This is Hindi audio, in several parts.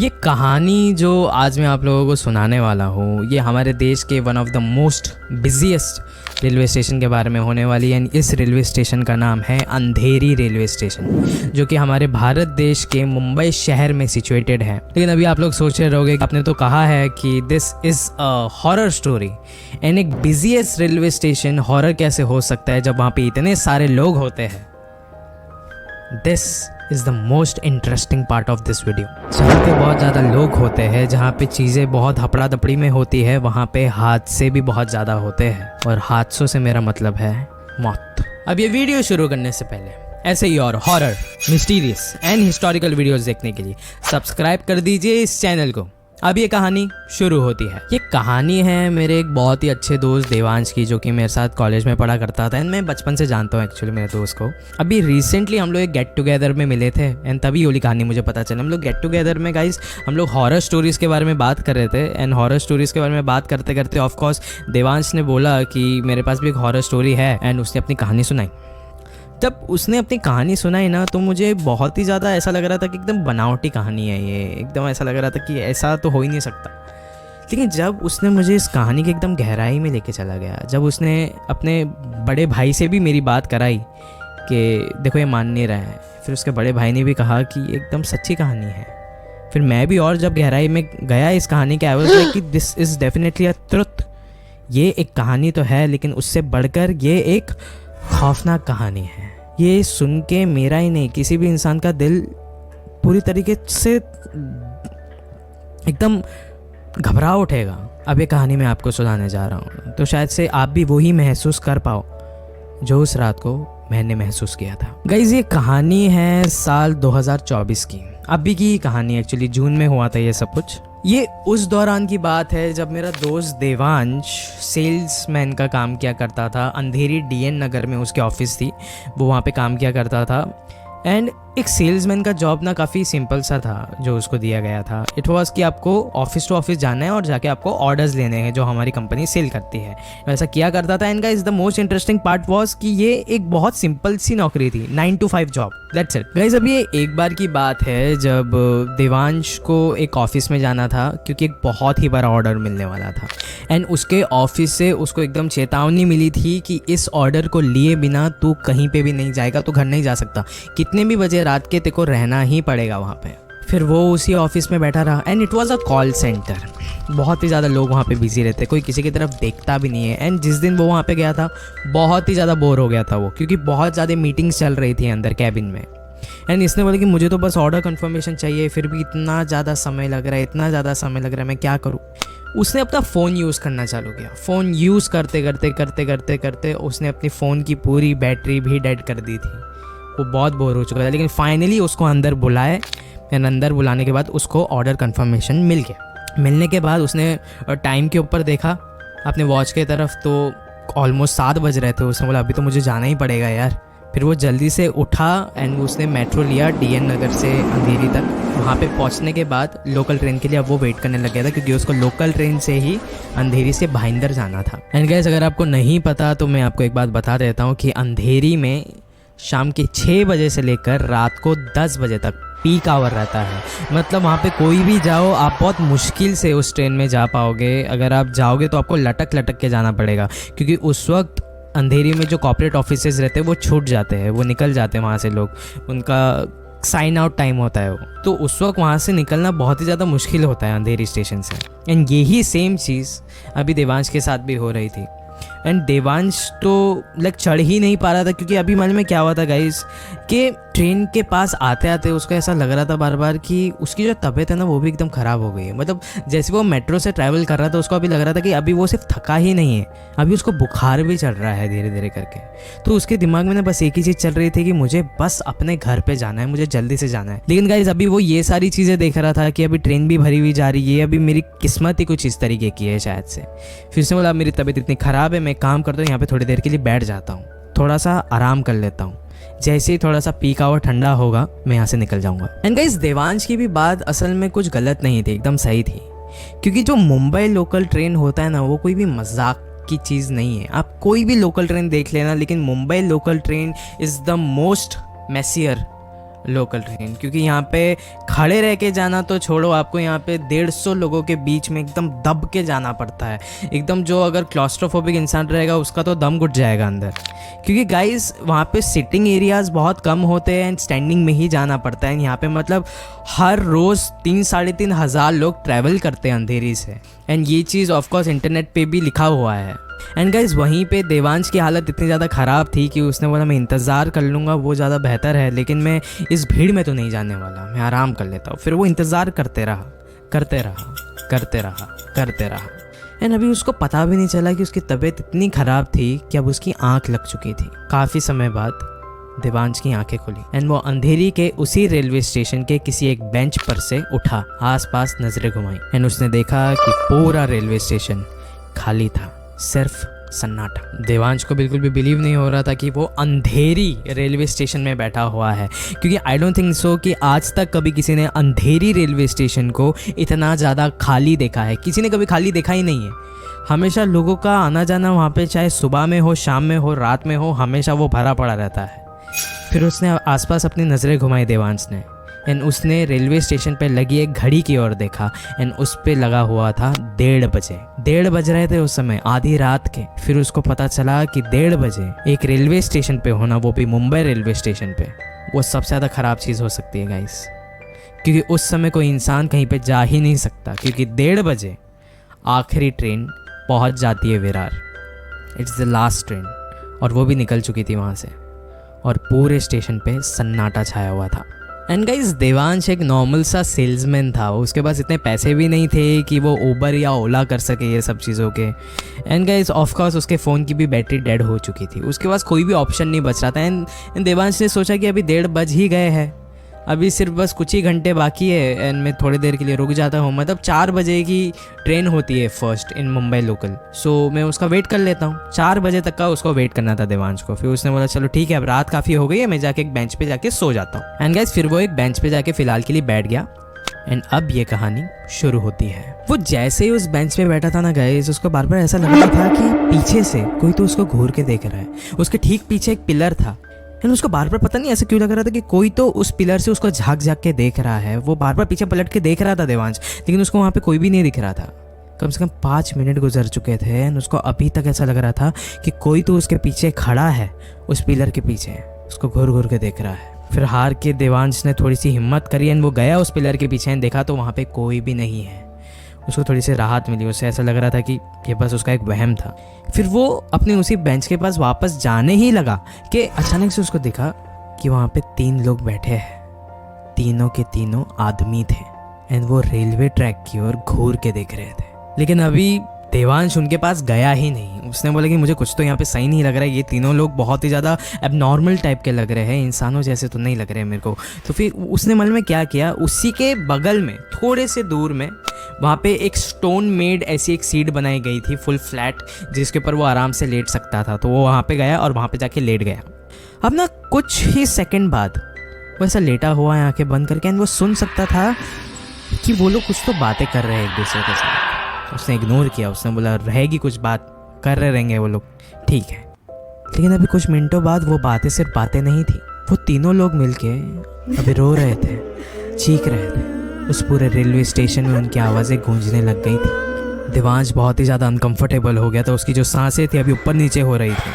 ये कहानी जो आज मैं आप लोगों को सुनाने वाला हूँ ये हमारे देश के one of the most busiest railway station के बारे में होने वाली है। इस रेलवे स्टेशन का नाम है अंधेरी रेलवे स्टेशन, जो कि हमारे भारत देश के मुंबई शहर में सिचुएटेड है। लेकिन अभी आप लोग सोच रहे रहोगे कि आपने तो कहा है कि this is a horror story, and एक बिजिएस्ट रेलवे स्टेशन हॉरर कैसे हो सकता है जब वहाँ पे इतने सारे लोग होते हैं। This is the most interesting part of this video. जहाँ पे बहुत ज़्यादा लोग होते हैं, जहाँ पे चीज़ें बहुत हपड़ा दपड़ी में होती है, वहाँ पे हादसे भी बहुत ज़्यादा होते हैं, और हादसों से मेरा मतलब है मौत। अब ये वीडियो शुरू करने से पहले ऐसे ही और horror, mysterious and historical videos देखने के लिए सब्सक्राइब कर दीजिए इस चैनल को। अब ये कहानी शुरू होती है। ये कहानी है मेरे एक बहुत ही अच्छे दोस्त देवांश की, जो कि मेरे साथ कॉलेज में पढ़ा करता था, एंड मैं बचपन से जानता हूँ एक्चुअली मेरे दोस्त को। अभी रिसेंटली हम लोग एक गेट टुगेदर में मिले थे, एंड तभी वाली कहानी मुझे पता चला। हम लोग गेट टुगेदर में गाइस हम लोग हॉरर स्टोरीज़ के बारे में बात कर रहे थे, एंड हॉरर स्टोरीज़ के बारे में बात करते करते ऑफकोर्स देवांश ने बोला कि मेरे पास भी एक हॉरर स्टोरी है, एंड उसने अपनी कहानी सुनाई। जब उसने अपनी कहानी सुनाई ना, तो मुझे बहुत ही ज़्यादा ऐसा लग रहा था कि एकदम बनावटी कहानी है ये, एकदम ऐसा लग रहा था कि ऐसा तो हो ही नहीं सकता। लेकिन जब उसने मुझे इस कहानी की एकदम गहराई में लेके चला गया, जब उसने अपने बड़े भाई से भी मेरी बात कराई कि देखो ये मान नहीं रहा है, फिर उसके बड़े भाई ने भी कहा कि एकदम सच्ची कहानी है। फिर मैं भी और जब गहराई में गया इस कहानी के, आई वाज लाइक कि this is definitely a truth. ये एक कहानी तो है, लेकिन उससे बढ़कर ये एक खौफनाक कहानी है। ये सुन के मेरा ही नहीं, किसी भी इंसान का दिल पूरी तरीके से एकदम घबरा उठेगा। अब ये कहानी मैं आपको सुनाने जा रहा हूँ, तो शायद से आप भी वही महसूस कर पाओ जो उस रात को मैंने महसूस किया था। गाइस ये कहानी है साल 2024 की, अभी की कहानी। एक्चुअली जून में हुआ था ये सब कुछ। ये उस दौरान की बात है जब मेरा दोस्त देवांश सेल्समैन का काम किया करता था। अंधेरी डीएन नगर में उसकी ऑफिस थी, वो वहाँ पे काम किया करता था। एंड एक सेल्समैन का जॉब ना काफ़ी सिंपल सा था जो उसको दिया गया था। इट वाज कि आपको ऑफिस टू ऑफिस जाना है और जाके आपको ऑर्डर्स लेने हैं जो हमारी कंपनी सेल करती है, वैसा किया करता था। And guys the most interesting part was कि ये एक बहुत सिंपल सी नौकरी थी, 9 to 5 job, that's it. Guys अब ये एक बार की बात है जब देवांश को एक ऑफिस में जाना था, क्योंकि एक बहुत ही बड़ा ऑर्डर मिलने वाला था। एंड उसके ऑफिस से उसको एकदम चेतावनी मिली थी कि इस ऑर्डर को लिए बिना तू कहीं पे भी नहीं जाएगा, तो घर नहीं जा सकता, कितने भी बजे रात के तेको रहना ही पड़ेगा वहाँ पे। फिर वो उसी ऑफिस में बैठा रहा, and it was a call centre. बहुत ही ज़्यादा लोग वहाँ पे बिजी रहते, कोई किसी की तरफ देखता भी नहीं है। एंड जिस दिन वो वहाँ पे गया था, बहुत ही ज़्यादा बोर हो गया था वो, क्योंकि बहुत ज़्यादा मीटिंग्स चल रही थी अंदर कैबिन में। एंड इसने बोला कि मुझे तो बस ऑर्डर कन्फर्मेशन चाहिए, फिर भी इतना ज़्यादा समय लग रहा है, इतना ज़्यादा समय लग रहा है, मैं क्या करूँ। उसने अपना फ़ोन यूज़ करना चालू किया। फ़ोन यूज़ करते करते करते करते करते उसने अपनी फ़ोन की पूरी बैटरी भी डेड कर दी थी। वो बहुत बोर हो चुका था, लेकिन फाइनली उसको अंदर बुलाए, एंड अंदर बुलाने के बाद उसको ऑर्डर कन्फर्मेशन मिल गया। मिलने के बाद उसने टाइम के ऊपर देखा अपने वॉच के तरफ, तो ऑलमोस्ट 7 बज रहे थे। उसने बोला अभी तो मुझे जाना ही पड़ेगा यार। फिर वो जल्दी से उठा एंड उसने मेट्रो लिया डीएन नगर से अंधेरी तक। वहाँ पे पहुँचने के बाद लोकल ट्रेन के लिए अब वो वेट करने लग गया था, क्योंकि उसको लोकल ट्रेन से ही अंधेरी से भाईंदर जाना था। एंड गाइस अगर आपको नहीं पता तो मैं आपको एक बात बता देता हूँ कि अंधेरी में शाम के 6 बजे से लेकर रात को 10 बजे तक पीक आवर रहता है। मतलब वहाँ पे कोई भी जाओ, आप बहुत मुश्किल से उस ट्रेन में जा पाओगे। अगर आप जाओगे तो आपको लटक लटक के जाना पड़ेगा, क्योंकि उस वक्त अंधेरी में जो कॉर्पोरेट ऑफिसेज रहते हैं वो छूट जाते हैं, वो निकल जाते हैं वहाँ से लोग, उनका साइन आउट टाइम होता है वो। तो उस वक्त वहाँ से निकलना बहुत ही ज़्यादा मुश्किल होता है अंधेरी स्टेशन से। एंड यही सेम चीज़ अभी देवांश के साथ भी हो रही थी। एंड देवांश तो चढ़ ही नहीं पा रहा था, क्योंकि अभी मालूम में क्या हुआ था गाइस, कि ट्रेन के पास आते आते उसको ऐसा लग रहा था बार बार कि उसकी जो तबीयत है ना वो भी एकदम ख़राब हो गई है। मतलब जैसे वो मेट्रो से ट्रैवल कर रहा था, उसको अभी लग रहा था कि अभी वो सिर्फ थका ही नहीं है, अभी उसको बुखार भी चढ़ रहा है धीरे धीरे करके। तो उसके दिमाग में ना बस एक ही चीज़ चल रही थी कि मुझे बस अपने घर पर जाना है, मुझे जल्दी से जाना है। लेकिन गाइस अभी वो ये सारी चीज़ें देख रहा था कि अभी ट्रेन भी भरी हुई जा रही है, अभी मेरी किस्मत ही कुछ इस तरीके की है शायद से। फिर से बोला मेरी तबीयत इतनी ख़राब है, मैं काम करता हूँ यहाँ पे थोड़ी देर के लिए बैठ जाता हूँ, थोड़ा सा आराम कर लेता हूँ, जैसे ही थोड़ा सा पीक आवर ठंडा होगा मैं यहाँ से निकल जाऊँगा। एंड गाइस देवांश की भी बात असल में कुछ गलत नहीं थी, एकदम सही थी। क्योंकि जो मुंबई लोकल ट्रेन होता है ना, वो कोई भी मजाक की चीज़ नहीं है। आप कोई भी लोकल ट्रेन देख लेना, लेकिन Mumbai local train is the most messier local train, क्योंकि यहाँ पे खड़े रह के जाना तो छोड़ो, आपको यहाँ पे 150 लोगों के बीच में एकदम दब के जाना पड़ता है। एकदम जो अगर क्लॉस्ट्रोफोबिक इंसान रहेगा उसका तो दम घुट जाएगा अंदर, क्योंकि गाइस वहाँ पे सिटिंग एरियाज़ बहुत कम होते हैं एंड स्टैंडिंग में ही जाना पड़ता है। यहाँ पे मतलब हर रोज़ 3-3.5 हज़ार लोग ट्रैवल करते हैं अंधेरी से, एंड ये चीज़ ऑफकोर्स इंटरनेट पे भी लिखा हुआ है। एंड गाइज वहीं पे देवांश की हालत इतनी ज़्यादा ख़राब थी कि उसने बोला मैं इंतज़ार कर लूँगा, वो ज़्यादा बेहतर है, लेकिन मैं इस भीड़ में तो नहीं जाने वाला, मैं आराम कर लेता हूँ। फिर वो इंतज़ार करते रहा करते रहा करते रहा करते रहा एंड अभी उसको पता भी नहीं चला कि उसकी तबीयत इतनी ख़राब थी कि अब उसकी आँख लग चुकी थी। काफ़ी समय बाद देवांश की आंखें खुली एंड वो अंधेरी के उसी रेलवे स्टेशन के किसी एक बेंच पर से उठा, आसपास नजरें घुमाई एंड उसने देखा कि पूरा रेलवे स्टेशन खाली था, सिर्फ सन्नाटा। देवांश को बिल्कुल भी बिलीव नहीं हो रहा था कि वो अंधेरी रेलवे स्टेशन में बैठा हुआ है, क्योंकि आई डोंट थिंक सो कि आज तक कभी किसी ने अंधेरी रेलवे स्टेशन को इतना ज़्यादा खाली देखा है। किसी ने कभी खाली देखा ही नहीं है। हमेशा लोगों का आना जाना वहाँ पे, चाहे सुबह में हो, शाम में हो, रात में हो, हमेशा वो भरा पड़ा रहता है। फिर उसने आसपास अपनी नज़रें घुमाई देवांश ने एंड उसने रेलवे स्टेशन पे लगी एक घड़ी की ओर देखा एंड उस पे लगा हुआ था 1:30 बजे। 1:30 बज रहे थे उस समय, आधी रात के। फिर उसको पता चला कि 1:30 बजे एक रेलवे स्टेशन पे होना, वो भी मुंबई रेलवे स्टेशन पे, वो सबसे ज़्यादा ख़राब चीज़ हो सकती है गाइस, क्योंकि उस समय कोई इंसान कहीं पे जा ही नहीं सकता, क्योंकि 1:30 बजे आखिरी ट्रेन पहुंच जाती है Virar. It's the last train, और वो भी निकल चुकी थी वहाँ से, और पूरे स्टेशन पे सन्नाटा छाया हुआ था। एंड गाइस देवांश एक नॉर्मल सा सेल्समैन था, उसके पास इतने पैसे भी नहीं थे कि वो उबर या ओला कर सके ये सब चीज़ों के। एंड गाइस ऑफकोर्स उसके फ़ोन की भी बैटरी डेड हो चुकी थी, उसके पास कोई भी ऑप्शन नहीं बच रहा था। एंड देवांश ने सोचा कि अभी 1:30 बज ही गए हैं, अभी सिर्फ बस कुछ ही घंटे बाकी है एंड मैं थोड़ी देर के लिए रुक जाता हूँ। मतलब 4 बजे की ट्रेन होती है फर्स्ट इन मुंबई लोकल, सो मैं उसका वेट कर लेता हूँ। 4 बजे तक का उसको वेट करना था देवांश को। फिर उसने बोला चलो ठीक है, अब रात काफ़ी हो गई है, मैं जाके एक बेंच पे जाके सो जाता हूँ। एंड गाइस फिर वो एक बेंच पे जाके फ़िलहाल के लिए बैठ गया एंड अब ये कहानी शुरू होती है। वो जैसे ही उस बेंच पे बैठा था ना गाइस, उसको बार बार ऐसा लग रहा था कि पीछे से कोई तो उसको घूर के देख रहा है। उसके ठीक पीछे एक पिलर था एंड उसको बार बार पता नहीं ऐसा क्यों लग रहा था कि कोई तो उस पिलर से उसको झांक झांक के देख रहा है। वो बार बार पीछे पलट के देख रहा था देवांश, लेकिन उसको वहाँ पे कोई भी नहीं दिख रहा था। कम से कम 5 मिनट गुजर चुके थे एंड उसको अभी तक ऐसा लग रहा था कि कोई तो उसके पीछे खड़ा है, उस पिलर के पीछे उसको घूर घूर के देख रहा है। फिर हार के देवांश ने थोड़ी सी हिम्मत करी एंड वो गया उस पिलर के पीछे एंड देखा तो वहाँ पे कोई भी नहीं है। उसको थोड़ी सी राहत मिली, उससे ऐसा लग रहा था कि ये बस उसका एक वहम था। फिर वो अपने उसी बेंच के पास वापस जाने ही लगा कि अचानक से उसको दिखा कि वहाँ पे 3 लोग बैठे हैं, तीनों के तीनों आदमी थे एंड वो रेलवे ट्रैक की ओर घूर के देख रहे थे। लेकिन अभी देवांश उनके पास गया ही नहीं। उसने बोला कि मुझे कुछ तो यहाँ पे सही नहीं लग रहा है, ये तीनों लोग बहुत ही ज़्यादा एबनॉर्मल टाइप के लग रहे हैं, इंसानों जैसे तो नहीं लग रहे हैं मेरे को। तो फिर उसने मन में क्या किया, उसी के बगल में थोड़े से दूर में वहाँ पे एक स्टोन मेड ऐसी एक सीट बनाई गई थी फुल फ्लैट, जिसके ऊपर वो आराम से लेट सकता था। तो वो वहाँ पे गया और वहाँ पे जाके लेट गया। अब ना कुछ ही सेकंड बाद वो ऐसा लेटा हुआ है आंखें बंद करके एंड वो सुन सकता था कि वो लोग कुछ तो बातें कर रहे हैं एक दूसरे के साथ। उसने इग्नोर किया, उसने बोला रहेगी कुछ बात कर रहे रहेंगे वो लोग, ठीक है। लेकिन अभी कुछ मिनटों बाद वो बातें सिर्फ बातें नहीं थी, वो तीनों लोग मिलके अभी रो रहे थे, चीख रहे थे। उस पूरे रेलवे स्टेशन में उनकी आवाज़ें गूंजने लग गई थी। देवांश बहुत ही ज़्यादा अनकंफर्टेबल हो गया था, उसकी जो सांसें थी अभी ऊपर नीचे हो रही थी।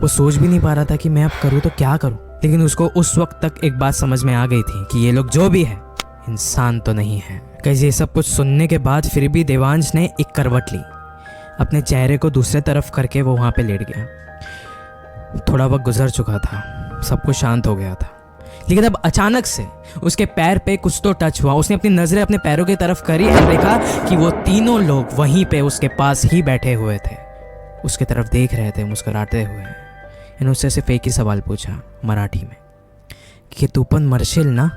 वो सोच भी नहीं पा रहा था कि मैं अब करूँ तो क्या करूँ। लेकिन उसको उस वक्त तक एक बात समझ में आ गई थी कि ये लोग जो भी है इंसान तो नहीं है। कैसे ये सब कुछ सुनने के बाद फिर भी देवांश ने एक करवट ली, अपने चेहरे को दूसरे तरफ करके वो वहाँ पे लेट गया। थोड़ा वक्त गुजर चुका था, सब कुछ शांत हो गया था, लेकिन अब अचानक से उसके पैर पे कुछ तो टच हुआ। उसने अपनी नज़रें अपने पैरों की तरफ करी और देखा कि वो तीनों लोग वहीं पे उसके पास ही बैठे हुए थे, उसके तरफ देख रहे थे मुस्कुराते हुए। इन्होंने उससे सिर्फ एक ही सवाल पूछा मराठी में कि तू पण मरशील ना।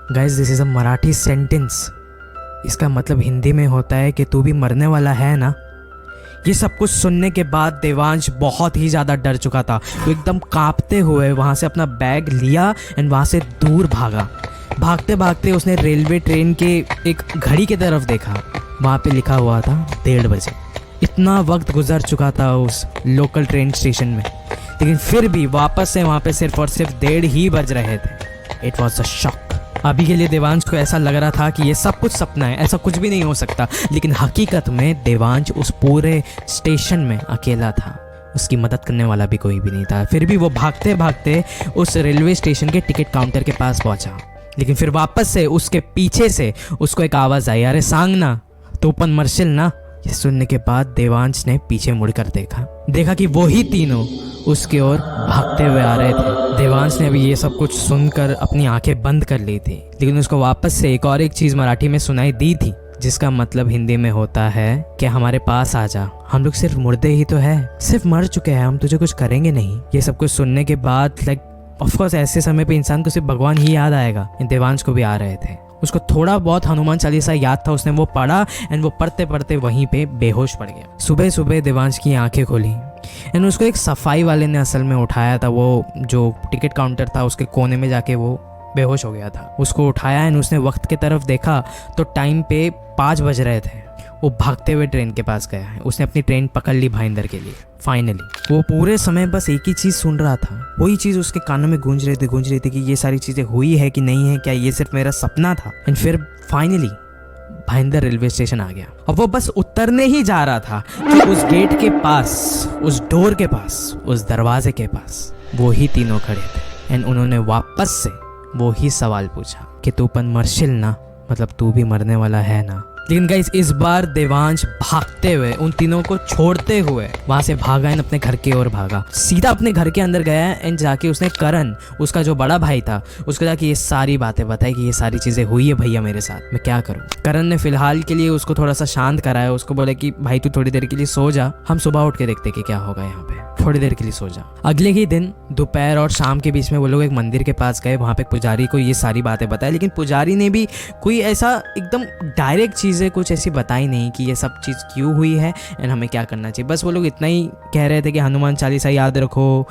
Guys this is a Marathi sentence, इसका मतलब हिंदी में होता है कि तू भी मरने वाला है ना। ये सब कुछ सुनने के बाद देवांश बहुत ही ज़्यादा डर चुका था। वो एकदम कांपते हुए वहाँ से अपना बैग लिया एंड वहाँ से दूर भागा। भागते भागते उसने रेलवे ट्रेन के एक घड़ी की तरफ देखा, वहाँ पे लिखा हुआ था 1:30 बजे। इतना वक्त गुजर चुका था उस लोकल ट्रेन स्टेशन में, लेकिन फिर भी वापस से वहाँ पे सिर्फ और सिर्फ 1:30 ही बज रहे थे। It was a shock. अभी के लिए देवांश को ऐसा लग रहा था कि ये सब कुछ सपना है, ऐसा कुछ भी नहीं हो सकता, लेकिन हकीकत में देवांश उस पूरे स्टेशन में अकेला था। उसकी मदद करने वाला भी कोई भी नहीं था। फिर भी वो भागते भागते उस रेलवे स्टेशन के टिकट काउंटर के पास पहुंचा, लेकिन फिर वापस से उसके पीछे से उसको एक आवाज़ आई, अरे सांग ना, तो अपन मर्शिल ना। ये सुनने के बाद देवांश ने पीछे मुड़कर देखा कि वो ही तीनों उसकी ओर भागते हुए आ रहे थे। देवांश ने अभी ये सब कुछ सुनकर अपनी आंखें बंद कर ली थी, लेकिन उसको वापस से एक चीज़ मराठी में सुनाई दी थी, जिसका मतलब हिंदी में होता है कि हमारे पास आ जा, हम लोग सिर्फ मुर्दे ही तो है, सिर्फ मर चुके हैं, हम तुझे कुछ करेंगे नहीं। ये सब कुछ सुनने के बाद ऑफकोर्स ऐसे समय पे इंसान को सिर्फ भगवान ही याद आएगा। देवांश को भी आ रहे थे। उसको थोड़ा बहुत हनुमान चालीसा याद था, उसने वो पढ़ा एंड वो पढ़ते पढ़ते वहीं पे बेहोश पड़ गया। सुबह सुबह देवांश की आंखें खोली एंड उसको एक सफाई वाले ने असल में उठाया था। वो जो टिकट काउंटर था उसके कोने में जाके वो बेहोश हो गया था। उसको उठाया एंड उसने वक्त की तरफ देखा तो टाइम पे 5 बज रहे थे। वो भागते हुए ट्रेन के पास गया है। उसने अपनी ट्रेन पकड़ ली भाईंदर के लिए। फाइनली वो पूरे समय बस एक ही चीज़ सुन रहा था, वही चीज़ उसके कानों में गूंज रही थी कि ये सारी चीज़ें हुई है कि नहीं है, क्या ये सिर्फ मेरा सपना था। एंड फिर फाइनली भाईंदर रेलवे स्टेशन आ गया और वो बस उतरने ही जा रहा था कि उस गेट के पास, उस डोर के पास, उस दरवाजे के पास वो ही तीनों खड़े थे। एंड उन्होंने वापस से वो ही सवाल पूछा कि तू अपन मर्शिल ना, मतलब तू भी मरने वाला है ना। लेकिन गाइस इस बार देवांश भागते हुए, उन तीनों को छोड़ते हुए वहां से भागा एंड अपने घर की ओर भागा। सीधा अपने घर के अंदर गया एंड जाके उसने करण, उसका जो बड़ा भाई था, उसको जाके ये सारी बातें बताई कि ये सारी चीजें हुई है भैया मेरे साथ, मैं क्या करूं। करण ने फिलहाल के लिए उसको थोड़ा सा शांत कराया। उसको बोले कि भाई तू थोड़ी देर के लिए सो जा, हम सुबह उठ के देखते कि क्या होगा यहाँ पे, थोड़ी देर के लिए सो जा। अगले ही दिन दोपहर और शाम के बीच में वो लोग एक मंदिर के पास गए। वहाँ पे पुजारी को ये सारी बातें बताई, लेकिन पुजारी ने भी कोई ऐसा एकदम डायरेक्ट चीज़ें कुछ ऐसी बताई नहीं कि ये सब चीज़ क्यों हुई है एंड हमें क्या करना चाहिए। बस वो लोग इतना ही कह रहे थे कि हनुमान चालीसा याद रखो,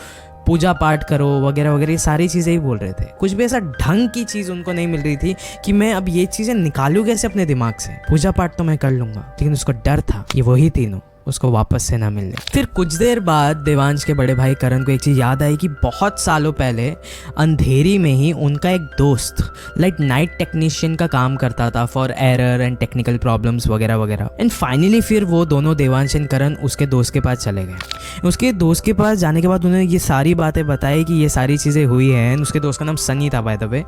पूजा पाठ करो, वगैरह वगैरह, ये सारी चीज़ें ही बोल रहे थे। कुछ भी ऐसा ढंग की चीज़ उनको नहीं मिल रही थी कि मैं अब ये चीज़ें निकालूँ कैसे अपने दिमाग से। पूजा पाठ तो मैं कर लूँगा, लेकिन उसको डर था कि वही तीनों उसको वापस से ना मिलने। फिर कुछ देर बाद देवांश के बड़े भाई करण को एक चीज़ याद आई कि बहुत सालों पहले अंधेरी में ही उनका एक दोस्त नाइट टेक्नीशियन का काम करता था for error and technical problems वगैरह वगैरह। एंड फाइनली फिर वो दोनों देवांश एंड करण उसके दोस्त के पास चले गए। उसके दोस्त के पास जाने के बाद उन्होंने ये सारी बातें बताई कि ये सारी चीज़ें हुई हैं। उसके दोस्त का नाम सनी था बाय द वे।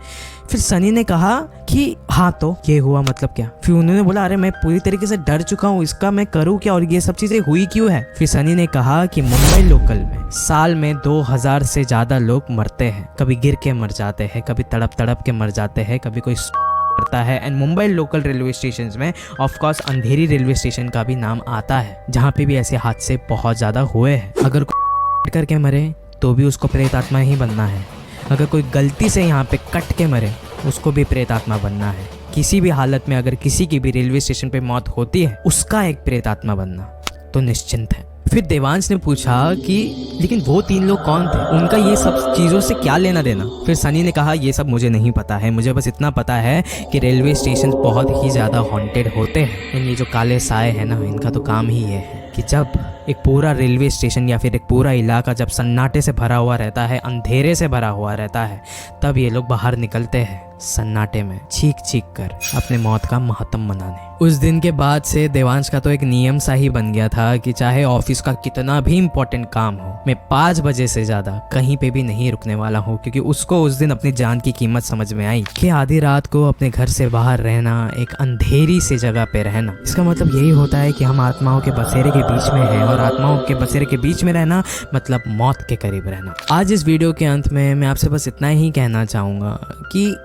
फिर सनी ने कहा कि हाँ तो ये हुआ मतलब क्या। फिर उन्होंने बोला अरे मैं पूरी तरीके से डर चुका हूँ, इसका मैं करूँ क्या और ये सब चीज़ें हुई क्यों है। फिर सनी ने कहा कि मुंबई लोकल में साल में 2000 से ज़्यादा लोग मरते हैं, कभी गिर के मर जाते हैं, कभी तड़प तड़प के मर जाते हैं, कभी कोई करता है। And Mumbai local railway station में of course Andheri railway station का भी नाम आता है, जहाँ पे भी ऐसे हादसे बहुत ज़्यादा हुए हैं। अगर कोई करके मरे तो भी उसको प्रेत आत्मा ही बनना है। अगर कोई गलती से यहाँ पे कट के मरे उसको भी प्रेत आत्मा बनना है। किसी भी हालत में अगर किसी की भी रेलवे स्टेशन पे मौत होती है उसका एक प्रेत आत्मा बनना तो निश्चिंत है। फिर देवांश ने पूछा कि लेकिन वो 3 लोग कौन थे, उनका ये सब चीज़ों से क्या लेना देना। फिर सनी ने कहा ये सब मुझे नहीं पता है, मुझे बस इतना पता है कि रेलवे स्टेशन बहुत ही ज़्यादा हॉन्टेड होते हैं। ये जो काले साए हैं ना, इनका तो काम ही ये है कि जब एक पूरा रेलवे स्टेशन या फिर एक पूरा इलाका जब सन्नाटे से भरा हुआ रहता है, अंधेरे से भरा हुआ रहता है, तब ये लोग बाहर निकलते हैं सन्नाटे में चीख चीख कर अपने मौत का मातम मनाने। उस दिन के बाद से देवांश का तो एक नियम सा ही बन गया था कि चाहे ऑफिस का कितना भी इम्पोर्टेंट काम हो, मैं 5 बजे से ज़्यादा कहीं पे भी नहीं रुकने वाला हूँ, क्योंकि उसको उस दिन अपनी जान की कीमत समझ में आई कि आधी रात को अपने घर से बाहर रहना, एक अंधेरी सी जगह पे रहना, इसका मतलब यही होता है कि हम आत्माओं के बसेरे के बीच में हैं, और आत्माओं के बसेरे के बीच में रहना मतलब मौत के करीब रहना। आज इस वीडियो के अंत में मैं आपसे बस इतना ही कहना चाहूँगा कि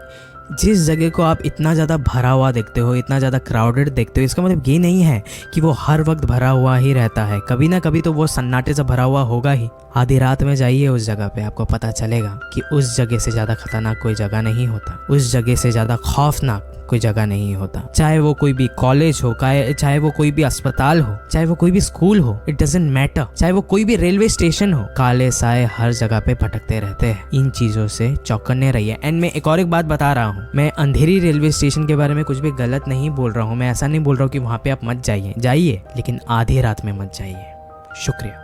जिस जगह को आप इतना ज़्यादा भरा हुआ देखते हो, इतना ज़्यादा क्राउडेड देखते हो, इसका मतलब ये नहीं है कि वो हर वक्त भरा हुआ ही रहता है। कभी ना कभी तो वो सन्नाटे से भरा हुआ होगा ही। आधी रात में जाइए उस जगह पे, आपको पता चलेगा कि उस जगह से ज़्यादा खतरनाक कोई जगह नहीं होता, उस जगह से ज़्यादा खौफनाक कोई जगह नहीं होता। चाहे वो कोई भी कॉलेज हो, चाहे वो कोई भी अस्पताल हो, चाहे वो कोई भी स्कूल हो, इट डजंट मैटर, चाहे वो कोई भी रेलवे स्टेशन हो, काले साए हर जगह पे भटकते रहते हैं। इन चीजों से चौकन्ने रहिए। एंड मैं एक और एक बात बता रहा हूँ, मैं अंधेरी रेलवे स्टेशन के बारे में कुछ भी गलत नहीं बोल रहा हूँ। मैं ऐसा नहीं बोल रहा हूँ कि वहाँ पे आप मत जाइए, लेकिन आधी रात में मत जाइए। शुक्रिया।